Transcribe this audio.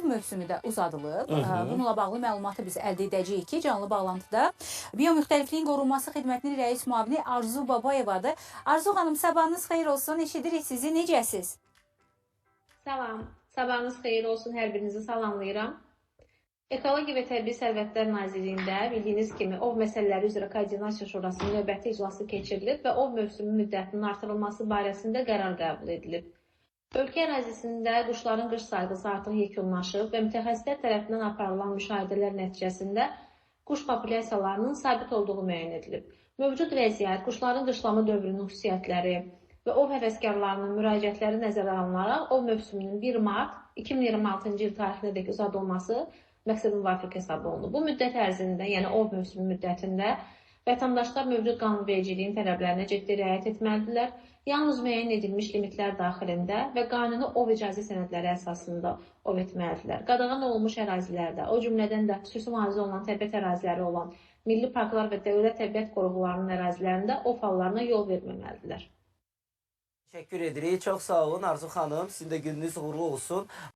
mövsümü də uzadılıb. Bununla bağlı məlumatı biz əldə edəcəyik ki, canlı bağlantıda Biomüxtəlifliyin Qorunması Xidmətinin rəis müavini Arzu Babayevadır. Arzu xanım, sabahınız xeyir olsun. Eşidirik sizi. Necəsiz? Salam, sabahınız xeyir olsun, hər birinizi salamlayıram. Ekologiya və Təbii Sərvətlər Nazirliyində bildiyiniz kimi ov məsələləri üzrə Koordinasiya Şurasının növbəti iclası keçirilib və ov mövsümü müddətinin artırılması barəsində qərar qəbul edilib. Ölkə ərazisində quşların qış sayğısı artıq yekunlaşıb və mütəxəssislər tərəfindən aparılan müşahidələr nəticəsində quş populyasiyalarının sabit olduğu müəyyən edilib. Mövcud vəziyyət, quşların qışlama dövrünün xüsusiyyətləri və ov həvəskarlarının müraciətləri nəzərə alınaraq ov mövsümünün 1 mart 2026-cı il tarixinədək uzadılması məqsədə müvafiq hesab olundu. Bu müddət ərzində, yəni ov mövsümü müddətində vətəndaşlar mövcud qanunvericiliyin tələblərinə ciddi riayət etməlidirlər. Yalnız müəyyən edilmiş limitlər daxilində və qanuni ov icazə sənədləri əsasında ov etməlidirlər. Qadağan olunmuş ərazilərdə, o cümlədən də xüsusi mühafizə olunan təbiət əraziləri olan milli parklar və dövlət təbiət qoruğularının ərazilərində ov hallarına yol verməməlidirlər. Təşəkkür edirik. Çox sağ olun Arzu xanım. Sizin də gününüz uğurlu olsun.